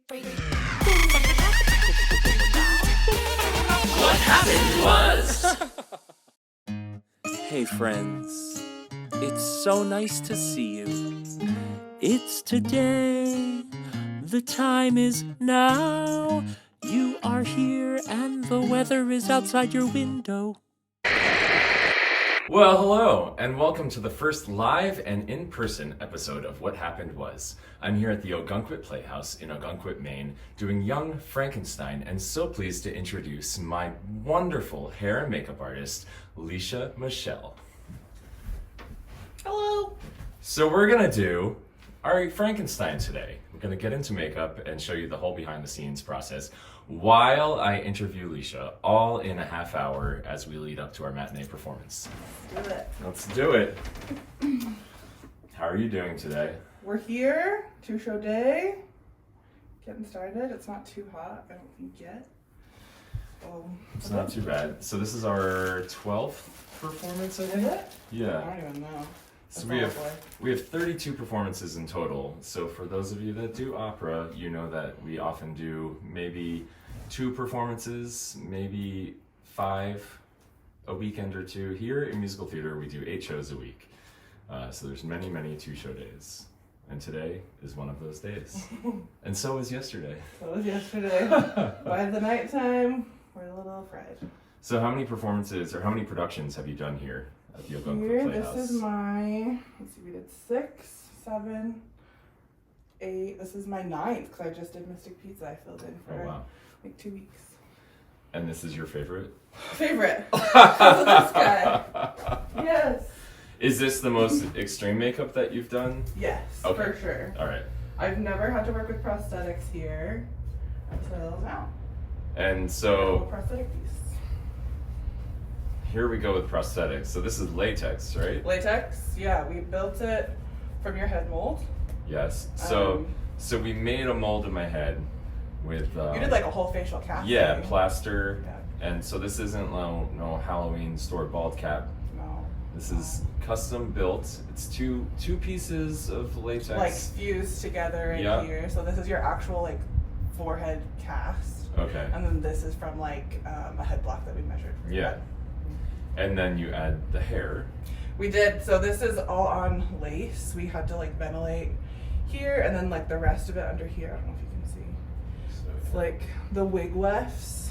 What happened was... Hey friends, it's so nice to see you. It's today, the time is now. You are here and the weather is outside your window. Well, hello, and welcome to the first live and in-person episode of What Happened Was. I'm here at the Ogunquit Playhouse in Ogunquit, Maine, doing Young Frankenstein, and so pleased to introduce my wonderful hair and makeup artist, Lisha Michel. Hello. So we're gonna do our Frankenstein today. We're gonna get into makeup and show you the whole behind-the-scenes process while I interview Lisha, all in a half hour as we lead up to our matinee performance. Let's do it. Let's do it. How are you doing today? We're here, 2-show day. Getting started. It's not too hot, I don't think yet. It's not too bad. So this is our 12th performance, I think? Is it? Yeah. I don't even know. So we have 32 performances in total. So for those of you that do opera, you know that we often do maybe 2 performances, maybe 5 a weekend or 2. Here in musical theater, we do 8 shows a week. So there's many, many 2-show days. And today is one of those days. And so was yesterday. So was yesterday. By the nighttime, we're a little fried. So how many performances or how many productions have you done here at the Ogunquit Here, Playhouse? this is my, let's see, we did 6, 7, 8. This is my 9th because I just did Mystic Pizza. I filled in for like 2 weeks. And this is your favorite? Favorite. Because of this guy. Yes. Is this the most extreme makeup that you've done? Yes, Okay. for sure. All right. I've never had to work with prosthetics here until now. And A so prosthetic piece. here we go with prosthetics. So this is latex, right? Latex, yeah, we built it from your head mold. Yes. So we made a mold of my head with You did like a whole facial cast. yeah, thing. plaster. Yeah. And so this isn't no Halloween store bald cap. No. This is custom built. It's two pieces of latex. Like fused together in Yeah. here. So this is your actual like forehead cast. Okay. And then this is from like a head block that we measured for your Yeah. head. And then you add the hair. We did, so this is all on lace. We had to like ventilate here and then like the rest of it under here. I don't know if you can see. So It's like the wig wefts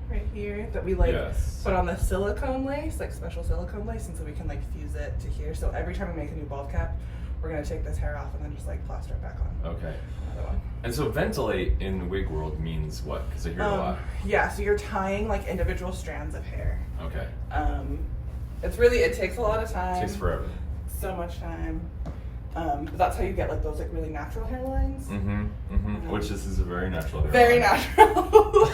right here that we like Yes. put on the silicone lace, like special silicone lace, and so we can like fuse it to here. So every time we make a new bald cap, we're gonna take this hair off and then just like plaster it back on. Okay. Another one. And so ventilate in the wig world means what? Because I hear a lot. Yeah, so you're tying like individual strands of hair. Okay. It's really, it takes a lot of time. Takes forever. So much time. But that's how you get like those like really natural hairlines. Which this is a very natural hair. Very natural.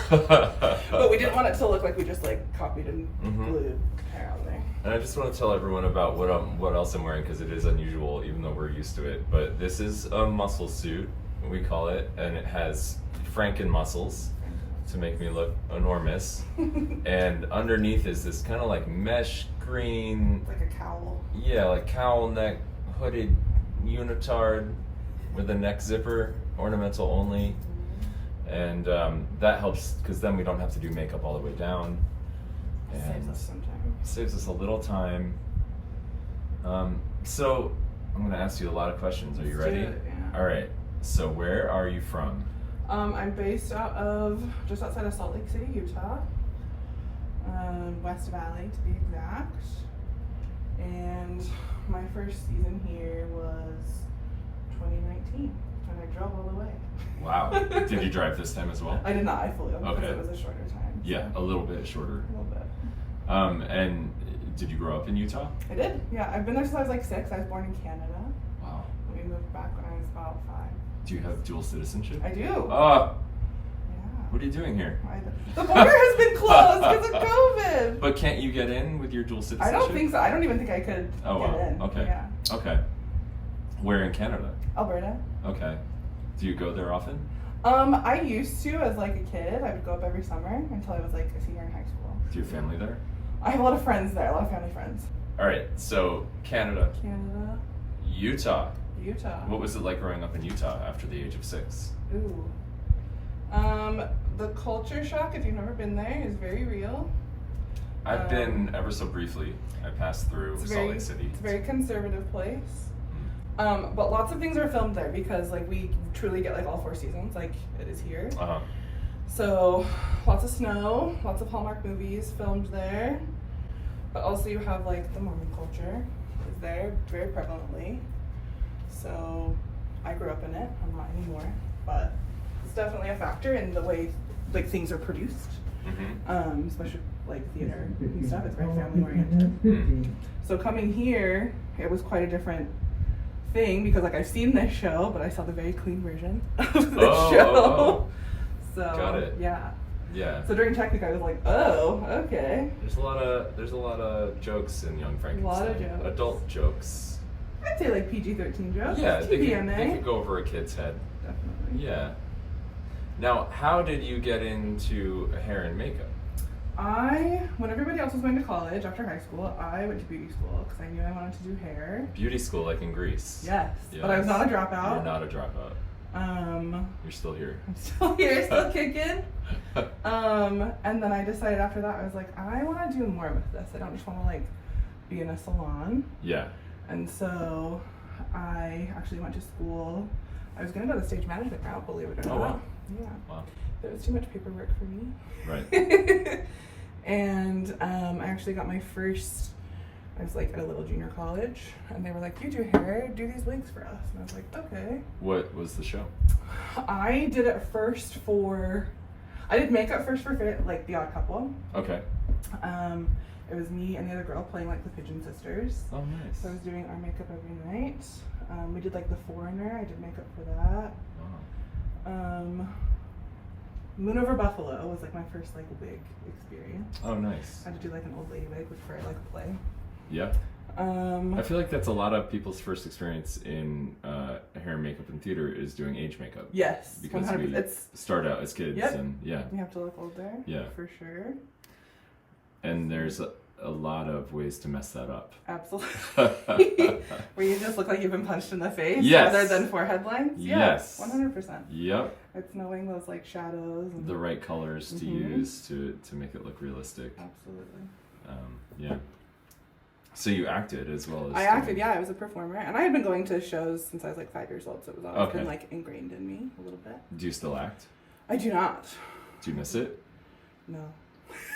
But we didn't want it to look like we just like copied and glued hair on there. And I just want to tell everyone about what else I'm wearing because it is unusual, even though we're used to it. But this is a muscle suit, we call it, and it has Franken muscles to make me look enormous. And underneath is this kind of like mesh green, Like a cowl. yeah, like cowl neck hooded unitard with a neck zipper, ornamental only. And that helps because then we don't have to do makeup all the way down. Saves us some time. Saves us a little time. So I'm gonna ask you a lot of questions. Are you Let's do ready? it, yeah. All right. So where are you from? I'm based out of just outside of Salt Lake City, Utah. West Valley to be exact. And my first season here was 2019 when I drove all the way. Wow. Did you drive this time as well? I did not, I flew because Okay. it was a shorter time. Yeah, a little bit shorter. A little bit. And did you grow up in Utah? I did, yeah. I've been there since I was like 6. I was born in Canada. Wow. We moved back when I was about 5. Do you have dual citizenship? I do. Oh, Yeah. what are you doing here? The border has been closed because of COVID. But can't you get in with your dual I citizenship? don't think so. I don't even think I could Oh, get wow. in. Okay. Yeah. Okay. Where in Canada? Alberta. Okay. Do you go there often? I used to as like a kid. I would go up every summer until I was like a senior in high school. Do you have family there? I have a lot of friends there, a lot of family friends. All right. So Canada, Canada. Utah. Utah. What was it like growing up in Utah after the age of 6? Ooh. The culture shock, if you've never been there, is very real. I've been ever so briefly. I passed through Salt Lake City. It's a very conservative place. But lots of things are filmed there because like we truly get like all 4 seasons, like it is here. Uh-huh. So lots of snow, lots of Hallmark movies filmed there. But also you have like the Mormon culture is there very prevalently. So I grew up in it. I'm not anymore, but it's definitely a factor in the way like things are produced. Mm-hmm. Especially like theater and stuff. It's very family oriented. Mm. So coming here, it was quite a different thing because like I've seen this show, but I saw the very clean version of the show. Oh. So Got it. Yeah. Yeah. So during Technic, I was like, oh, okay. There's a lot of jokes in Young Frankenstein. A lot of jokes. Adult jokes. I'd say like PG-13 jokes. Yeah, they TVMA. could go over a kid's head. Definitely. Yeah. Now, how did you get into hair and makeup? When everybody else was going to college after high school, I went to beauty school because I knew I wanted to do hair. Beauty school, like in Greece. Yes. But I was not a dropout. You're not a dropout. You're still here. I'm still here, still kicking. And then I decided after that, I was like, I want to do more with this. I don't just want to like be in a salon. Yeah. And so I actually went to school. I was going to go the stage management route, believe it or not. Oh, wow. Yeah. Wow. It was too much paperwork for me. Right. And I actually got my first, I was like at a little junior college, and they were like, you do hair, do these wigs for us. And I was like, okay. What was the show? I did it first I did makeup first for like The Odd Couple. Okay. It was me and the other girl playing like the Pigeon Sisters. Oh, nice. So I was doing our makeup every night. We did like The Foreigner, I did makeup for that. Wow. Moon Over Buffalo was like my first like wig experience. Oh, nice. I had to do like an old lady wig for like a play. Yeah. I feel like that's a lot of people's first experience in hair and makeup and theater is doing age makeup. Yes, because 100%. we start out as kids. Yep. And yeah. You have to look older. Yeah. For sure. And there's a lot of ways to mess that up. Absolutely. Where you just look like you've been punched in the face Yes. rather than forehead lines. Yes. 100%. Yep. It's knowing those like shadows. And The right colors to use to make it look realistic. Absolutely. Yeah. So you acted as well as I acted, yeah. I was a performer. And I had been going to shows since I was like 5 years old, so it was always Okay. been like ingrained in me a little bit. Do you still act? I do not. Do you miss it? No.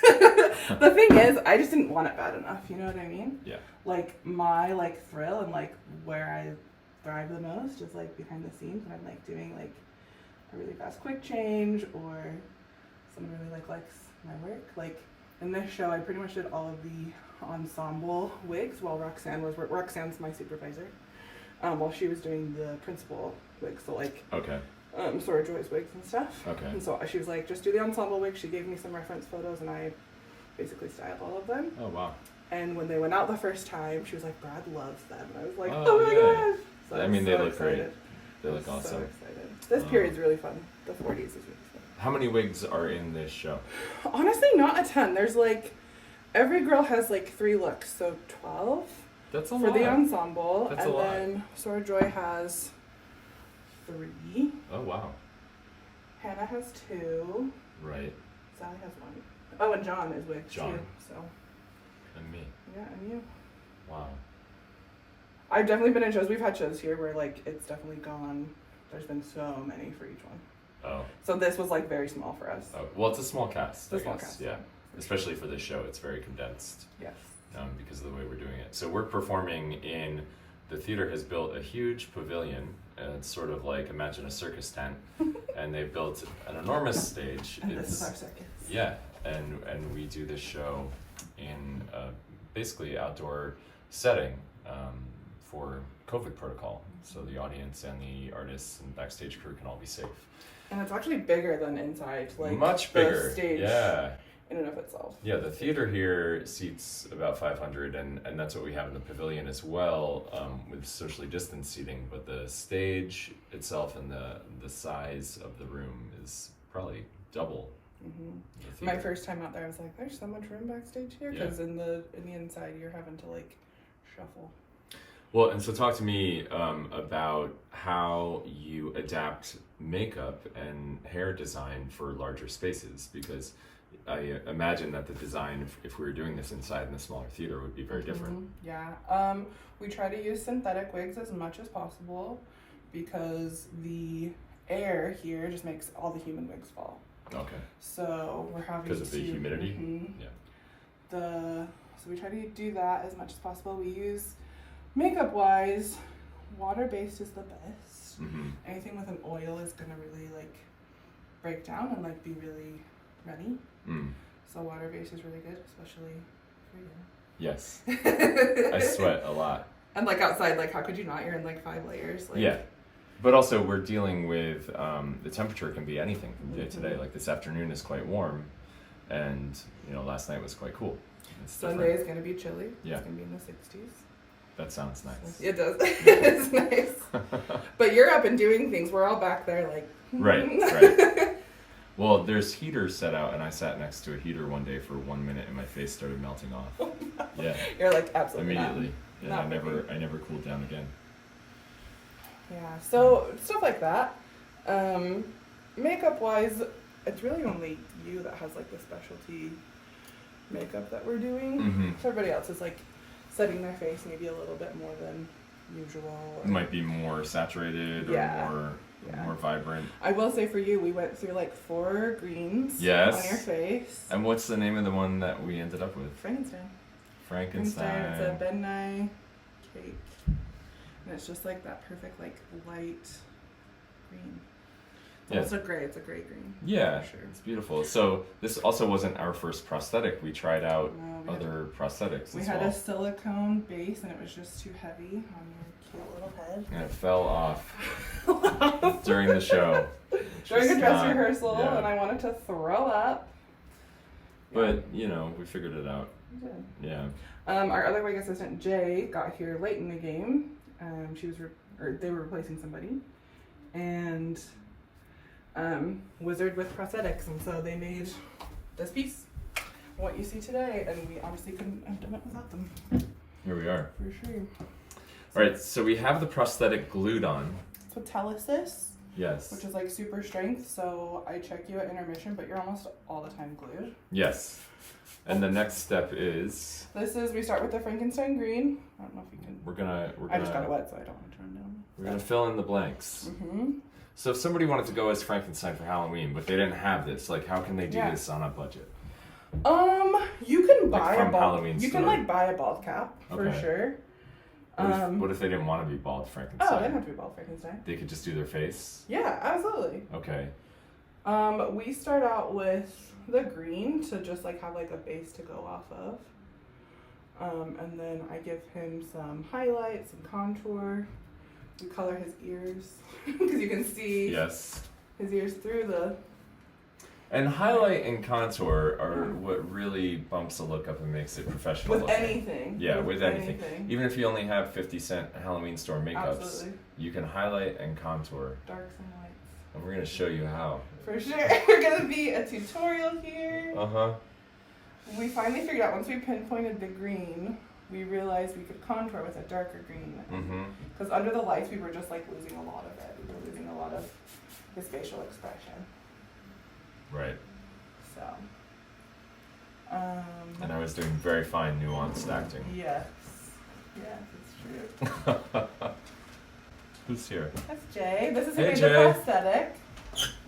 The thing is, I just didn't want it bad enough, you know what I mean? Yeah. Like my like thrill and like where I thrive the most is like behind the scenes when I'm like doing like a really fast quick change or someone really like likes my work. Like in this show I pretty much did all of the ensemble wigs while Roxanne's my supervisor. While she was doing the principal wigs, so like Okay. Sora Joy's wigs and stuff. Okay. And so she was like, just do the ensemble wig. She gave me some reference photos and I basically styled all of them. Oh, wow. And when they went out the first time, she was like, Brad loves them. And I was like, Oh, oh my yeah. gosh. So I was mean, they so look great. excited. They look So awesome. excited. This period's really fun. The 40s is really fun. How many wigs are in this show? Honestly, not a ton. There's like, every girl has like 3 looks, so 12 That's a for lot. the ensemble. That's and a lot. then Sora Joy has 3. Oh, wow. Hannah has 2. Right. Sally has 1. Oh, and John is wigs John. too. So And me. yeah, and you. Wow. I've definitely been in shows. We've had shows here where like it's definitely gone. There's been so many for each one. Oh. So this was like very small for us. Oh. Well, it's a small cast. It's a I small guess. cast, Yeah. yeah. Especially for this show, it's very condensed. Yes. Because of the way we're doing it. So we're performing in, the theater has built a huge pavilion, and it's sort of like, imagine a circus tent, and they've built an enormous stage. And this is our circus. Yeah, and we do this show in basically outdoor setting for COVID protocol, so the audience and the artists and backstage crew can all be safe. And it's actually bigger than inside, like Much the bigger. stage Yeah. in and of itself. Yeah, the theater here seats about 500, and that's what we have in the pavilion as well, with socially distanced seating. But the stage itself and the size of the room is probably double. Mm-hmm. My first time out there, I was like, "There's so much room backstage here," because in the inside you're having to like shuffle. Well, and so talk to me about how you adapt makeup and hair design for larger spaces, because I imagine that the design, if we were doing this inside in a smaller theater, would be very different. Yeah. We try to use synthetic wigs as much as possible because the air here just makes all the human wigs fall. Okay. So we're having Because of the humidity? Mhm. Yeah. So we try to do that as much as possible. We use makeup wise, water based is the best. Mm-hmm. Anything with an oil is gonna really like break down and like be really runny. Mm. So water based is really good, especially for you. Yes. I sweat a lot. And like outside, like how could you not? You're in like 5 layers. Like, Yeah. But also we're dealing with, the temperature can be anything from day to day. Like this afternoon is quite warm and, last night was quite cool. It's Sunday different. is gonna be chilly. Yeah. It's gonna be in the 60s. That sounds nice. It does. It's nice. But you're up and doing things. We're all back there like. Right. Well, there's heaters set out, and I sat next to a heater one day for 1 minute, and my face started melting off. Yeah, You're like absolutely immediately. And not I never cooled down again. Yeah. So stuff like that. Makeup wise, it's really only you that has like the specialty makeup that we're doing. Mm-hmm. So everybody else is like setting their face maybe a little bit more than usual. It might be more saturated or Yeah. more vibrant. I will say for you, we went through like 4 greens Yes. on your face. And what's the name of the one that we ended up with? Frankenstein. Frankenstein. It's a Ben Nye cake. And it's just like that perfect like light green. Yeah. It's a great green. Yeah, For sure. it's beautiful. So this also wasn't our first prosthetic. We tried out No, we other prosthetics We as had well. a silicone base and it was just too heavy on your cute little head. And it fell off during the show. During a Just dress not- rehearsal, yeah. and I wanted to throw up. But, we figured it out. We did. Yeah. Our other wig assistant Jay got here late in the game. They were replacing somebody, and Wizard with prosthetics, and so they made this piece, what you see today, and we obviously couldn't have done it without them. Here we are. For sure. All right, so we have the prosthetic glued on. It's with Telesis, Yes. which is like super strength. So I check you at intermission, but you're almost all the time glued. Yes. And the next step is We start with the Frankenstein green. I don't know if you can. we're gonna I just got it wet, so I don't want to turn down. we're gonna fill in the blanks. Mm-hmm. So if somebody wanted to go as Frankenstein for Halloween, but they didn't have this, like how can they do Yeah. this on a budget? You can Like buy from a bald. Halloween You can store. like buy a bald cap for Okay. sure. What if they didn't want to be bald Frankenstein? Oh, they don't have to be bald Frankenstein. They could just do their face? Yeah, absolutely. Okay. We start out with the green to just like have like a base to go off of. And then I give him some highlight, some contour. We color his ears because you can see Yes. his ears through the. And highlight and contour are what really bumps the look up and makes it professional With looking. anything. Yeah, with anything. Even if you only have 50-cent Halloween store makeups, Absolutely. you can highlight and contour. Darks and lights. And we're going to show you how. For sure. We're going to be a tutorial here. Uh-huh. We finally figured out once we pinpointed the green, we realized we could contour with a darker green. Mm-hmm. Because under the lights, we were just like losing a lot of it. We were losing a lot of his facial expression. Right. So. And I was doing very fine nuanced acting. Yes. Yes, it's true. Who's here? That's Jay. This is Hey, his Jay. prosthetic.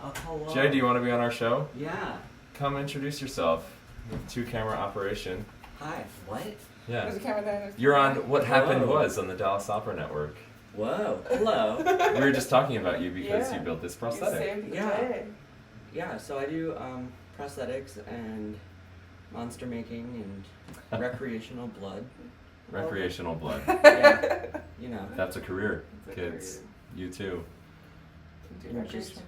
Oh, hello. Jay, do you want to be on our show? Yeah. Come introduce yourself. Two-camera operation. Hi. What? Yeah. There's a camera there. There's a You're on camera. What Happened Hello. Was on the Dallas Opera Network. Whoa. Hello. We were just talking about you because Yeah. you built this You prosthetic. saved the Yeah. day. Yeah, so I do prosthetics and monster making and recreational blood. Recreational blood. Yeah. You know. That's a career, It's a kids. You too. Do And just- recreational.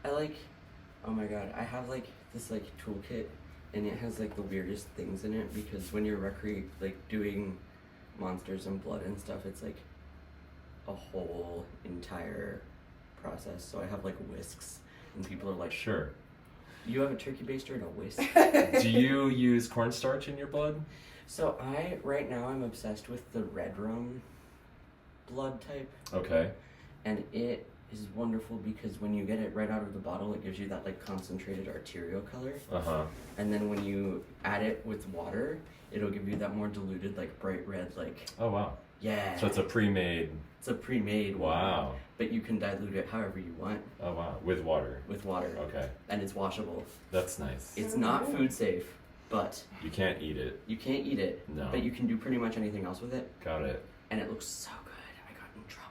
I like, oh my god, I have like this like toolkit and it has like the weirdest things in it because when you're doing monsters and blood and stuff, it's like a whole entire process. So I have like whisks and people are like, Sure. you have a turkey baster and a whisk? Do you use cornstarch in your blood? So right now I'm obsessed with the red rum blood type, Okay. and it is wonderful because when you get it right out of the bottle, it gives you that like concentrated arterial color. Uh-huh. And then when you add it with water, it'll give you that more diluted, like bright red, like, Oh, wow. yeah. So it's a pre-made. It's a pre-made one. Wow. But you can dilute it however you want Oh, wow. With water. with water. Okay. And it's washable. That's nice. It's not food safe, but You can't eat it. you can't eat it. No. But you can do pretty much anything else with it. Got it. And it looks so good. I got in trouble.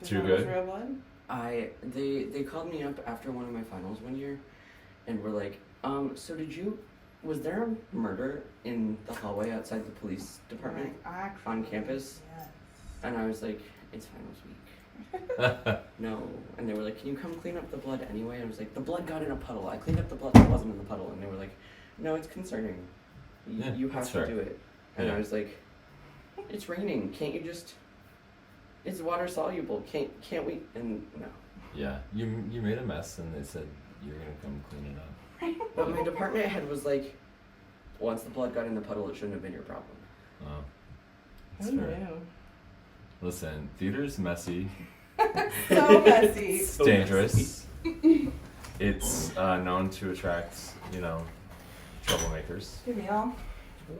Too good? Real blood? They called me up after one of my finals one year and were like, so was there a murder in the hallway outside the police department Actually, on campus? Yes. And I was like, it's finals week. No. And they were like, can you come clean up the blood anyway? I was like, the blood got in a puddle. I cleaned up the blood that wasn't in the puddle. And they were like, no, it's concerning. Yeah, You have that's to fair. do it. And Yeah. I was like, it's raining. Can't you just, it's water soluble. Can't we? And no. Yeah. You made a mess and they said you're going to come clean it up. But my department head was like, once the blood got in the puddle, it shouldn't have been your problem. Oh. That's Who fair. knew? Listen, theater's messy. So messy. It's dangerous. It's known to attract, troublemakers. Give me all.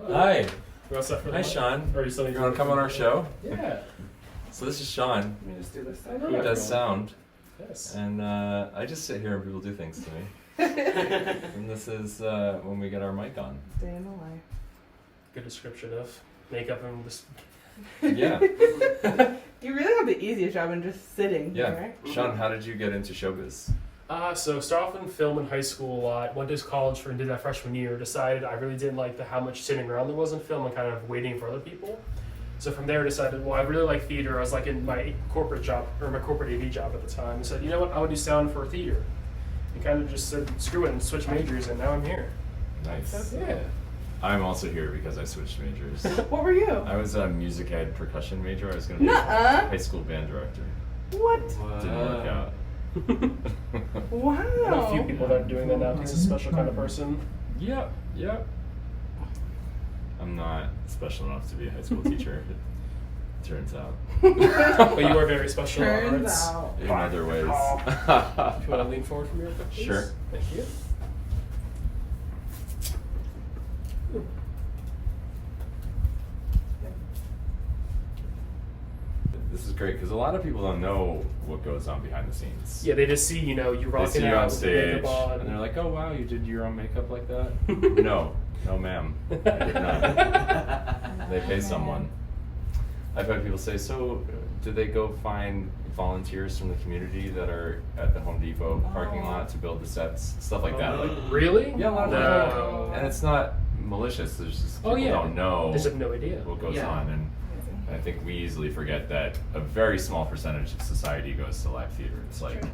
Hi. You all set for Hi, that? Sean. Or are you still You want to come on our show? Yeah. So this is Sean, Let me just do this. who does sound, Yes. and I just sit here and people do things to me. And this is when we get our mic on. Day in the life. Good description of makeup and this. Yeah. You really have the easiest job in just sitting Yeah. here. Sean, how did you get into showbiz? So start off in film in high school a lot. Went to college and did that freshman year. Decided I really didn't like how much sitting around there was in film and kind of waiting for other people. So from there, I decided, well, I really like theater. I was like in my corporate job or my corporate AV job at the time. I said, you know what, I would do sound for theater. And kind of just said, screw it, and switched majors, and now I'm here. Nice. Yeah. I'm also here because I switched majors. What were you? I was a music ed percussion major. I was going to be a Nuh-uh. high school band director. What? Didn't work out. Wow. I know a few people that are doing that now. He's a special kind of person. Yep. I'm not special enough to be a high school teacher, it turns out. But you are very special in Turns arts. out. In other ways. Do you want to lean forward from your book, please? Sure. Thank you. This is great because a lot of people don't know what goes on behind the scenes. Yeah, they just see, you They rocking see you out on with the stage makeup on. and they're like, oh wow, you did your own makeup like that? No, ma'am. I did not. They pay someone. I've had people say, so did they go find volunteers from the community that are at the Home Depot parking lot to build the sets? Stuff like that. Like, Really? yeah, a lot of No. people. And it's not malicious, there's just people Oh, yeah. don't know They just have no idea. what goes Yeah. on. And I think we easily forget that a very small percentage of society goes to live theater. It's like, True.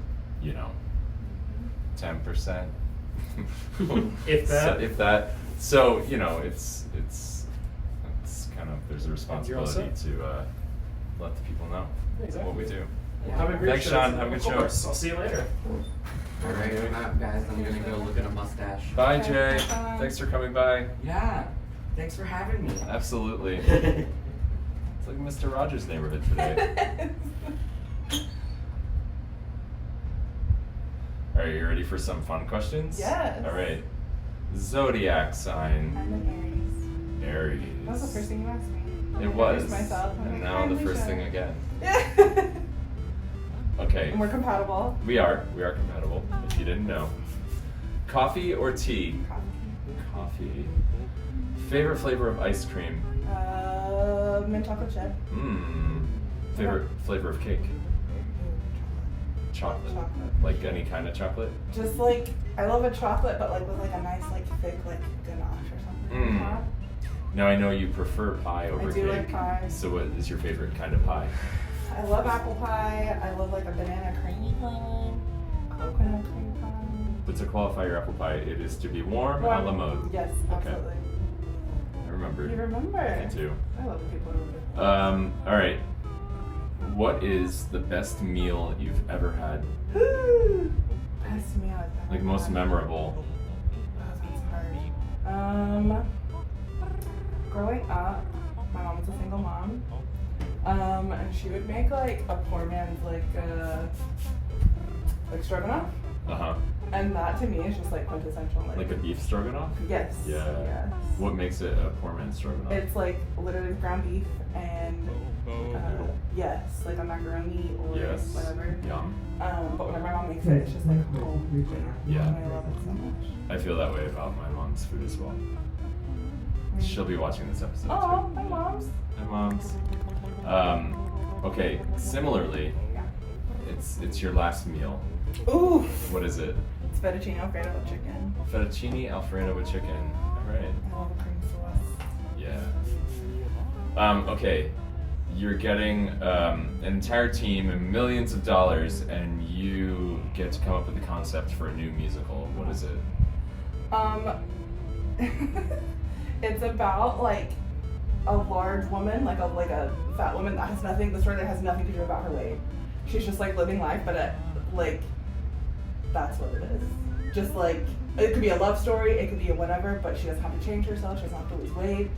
10%. If that. So, if that. So, it's kind of, there's a You're all responsibility set. to let the people know Exactly. what we do. Have a great Thanks, show. Sean. Have a good Of show. course. I'll see you later. Alright, I'm out, guys. I'm gonna go look at a mustache. Bye, Okay, Jay. bye. Thanks for coming by. Yeah. Thanks for having me. Absolutely. It's like Mr. Rogers' neighborhood today. Are you ready for some fun questions? Yes. All right. Zodiac sign. I'm an Aries. Aries. That was the first thing you asked me. I'm It an was. Aries myself. I'm And like, now "Hi, the first Lisha." thing again. Yeah. Okay. And we're compatible. We are compatible, if you didn't know. Coffee or tea? Coffee. Favorite flavor of ice cream? Mint chocolate chip. Favorite flavor of cake? Chocolate. Chocolate. Like any kind of chocolate? Just like I love a chocolate, but like with like a nice like thick like ganache or something. on top. Now I know you prefer pie over I cake. do like pie. So what is your favorite kind of pie? I love apple pie. I love like a banana cream pie. Coconut cream pie. But to qualify your apple pie, it is to be warm a la mode. Yes, Okay. absolutely. I remember. You remember? Me too. I love people who remember. All right. What is the best meal you've ever had? Best meal I've ever Like most had. memorable? Oh, that's hard. Growing up, my mom was a single mom, And she would make like a poor man's like stroganoff. Uh-huh. And that to me is just like quintessential. Like a beef stroganoff? Yes. Yeah. Yes. What makes it a poor man's stroganoff? It's like literally ground beef and yes, like a macaroni or Yes. whatever. Yum. But whenever my mom makes it, it's just like home. Yeah. And I love it so much. I feel that way about my mom's food as well. She'll be watching this episode Oh, too. my mom's. Hi, moms. Okay, similarly, Yeah. it's your last meal. Ooh. What is it? It's fettuccine alfredo with chicken. Fettuccine Alfredo with chicken. All right. I love a cream sauce. Yeah. Okay. You're getting an entire team and millions of dollars, and you get to come up with the concept for a new musical. What is it? It's about like a large woman, like a fat woman that has nothing. The story that has nothing to do about her weight. She's just like living life, but like that's what it is. Just like it could be a love story, it could be a whatever, but she doesn't have to change herself. She doesn't have to lose weight.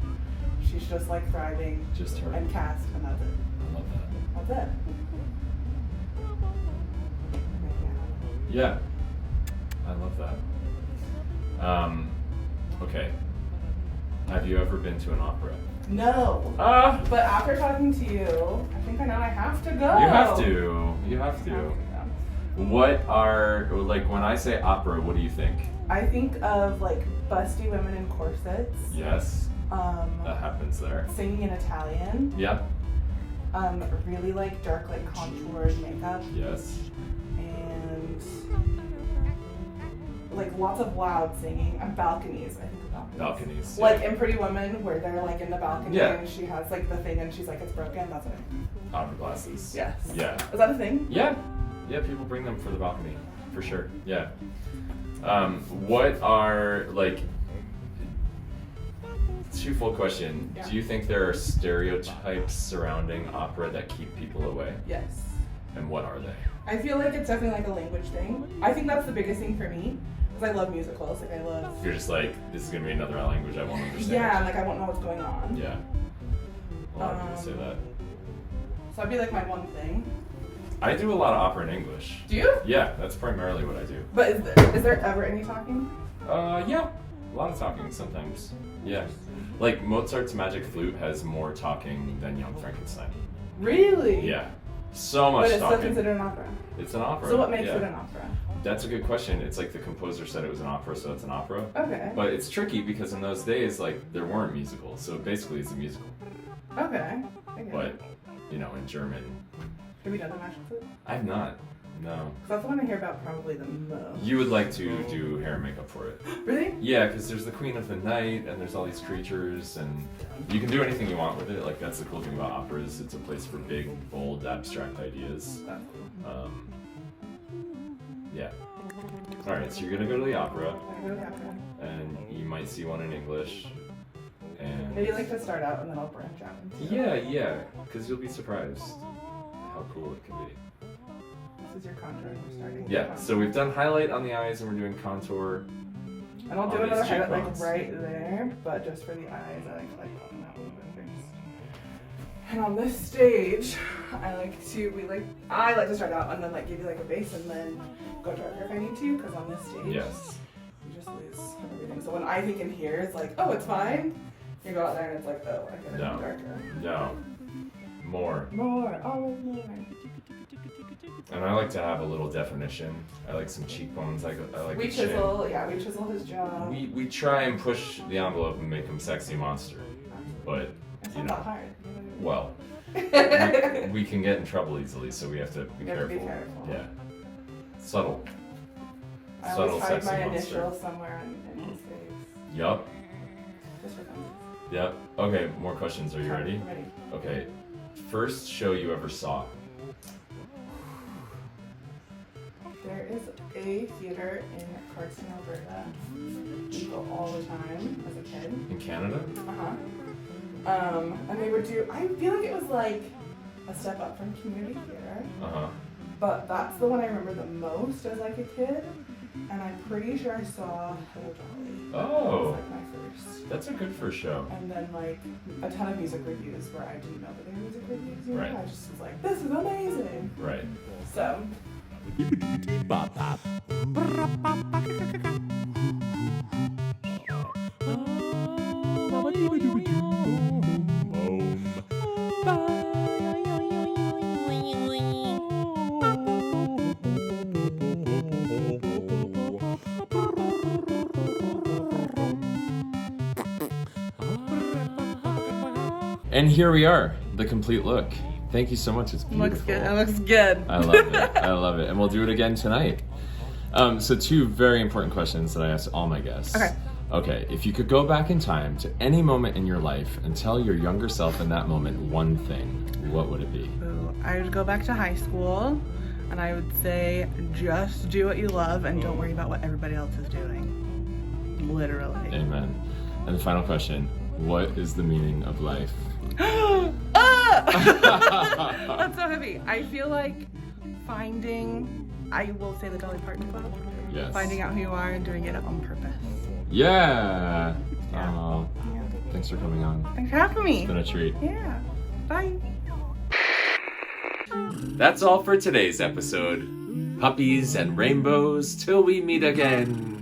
She's just like thriving. Just her. And cast, and that's it. I love that. That's it. Yeah. I love that. Okay. Have you ever been to an opera? No. But after talking to you, I think I know I have to go. You have to. You have I have to. go. What are, like, when I say opera, what do you think? I think of like busty women in corsets. Yes. That happens there. Singing in Italian. Yeah. Really like dark, like contoured makeup, Yes. and like lots of loud singing and balconies. I think of balconies. Balconies. Like yeah. in Pretty Woman, where they're like in the balcony Yeah. and she has like the thing and she's like it's broken. That's what I think. Opera glasses. Yes. Yeah. Is that a thing? Yeah. Yeah, people bring them for the balcony, for sure. Yeah. What are, like, twofold question. Yeah. Do you think there are stereotypes surrounding opera that keep people away? Yes. And what are they? I feel like it's definitely like a language thing. I think that's the biggest thing for me because I love musicals. Like I love. You're just like, this is gonna be another language I won't understand. Yeah, like I won't know what's going on. Yeah. A lot of people say that. So that'd be like my one thing. I do a lot of opera in English. Do you? Yeah, that's primarily what I do. But is there ever any talking? Yeah. A lot of talking sometimes. Yeah. Like Mozart's Magic Flute has more talking than Young Frankenstein. Really? Yeah. So much But it's talking. still considered an opera. It's an opera. So what makes yeah. it an opera? That's a good question. It's like the composer said it was an opera, so it's an opera. Okay. But it's tricky because in those days, like, there weren't musicals, so basically it's a musical. Okay. I get But, it. you know, in German, Have you done the Magic Flute? I've not. No. 'Cause that's the one I hear about probably the most. You would like to do hair and makeup for it. Really? Yeah, because there's the Queen of the Night, and there's all these creatures, and you can do anything you want with it. Like, that's the cool thing about operas. It's a place for big, bold, abstract ideas. That's cool. Yeah. Alright, so you're gonna go to the opera, I go to the opera. and you might see one in English. And Maybe like to start out and then I'll branch out. into- yeah, because you'll be surprised how cool it can be. This is your contour. We're starting. Yeah, so we've done highlight on the eyes, and we're doing contour. And I'll do on these another highlight like cheekbones. right there, but just for the eyes, I like pop them out a little bit first. And on this stage, I like to start out and then like give you like a base and then go darker if I need to, because on this stage, Yes. you just lose everything. So when I think in here, it's like, oh, it's fine. You go out there and it's like, oh, I gotta No. go darker. No. More. More, always more. And I like to have a little definition. I like some cheekbones. I like We a chin. chisel his jaw. We try and push the envelope and make him sexy monster. But, It's you not know, that hard. well, we can get in trouble easily, so we have to be You have to careful. be careful. Yeah. Subtle. I Subtle, always hide sexy my monster. initials somewhere in his face. Yup. Just for fun. Yep. Okay, more questions. Are you ready? I'm ready. Okay. First show you ever saw. There is a theater in Cardston, Alberta. We go all the time as a kid. In Canada? And they would do, I feel like it was like a step up from community theater, Uh-huh. but that's the one I remember the most as like a kid. And I'm pretty sure I saw Hello Dolly. That Oh, was like my first. that's a good first show. And then like a ton of music reviews where I didn't know that they were music reviews. You know? Right. I just was like, this is amazing. Right. So And here we are, the complete look. Thank you so much. It's beautiful. looks good. It looks good. I love it. I love it. And we'll do it again tonight. So 2 very important questions that I ask all my guests. Okay. Okay, if you could go back in time to any moment in your life and tell your younger self in that moment one thing, what would it be? Ooh, I would go back to high school and I would say just do what you love and don't worry about what everybody else is doing. Literally. Amen. And the final question, what is the meaning of life? That's so heavy. I feel like I will say the Dolly Parton quote. Yes. Finding out who you are and doing it on purpose. Yeah. Yeah. Oh, thanks for coming on. Thanks for having me. It's been a treat. Yeah. Bye. That's all for today's episode. Puppies and rainbows till we meet again.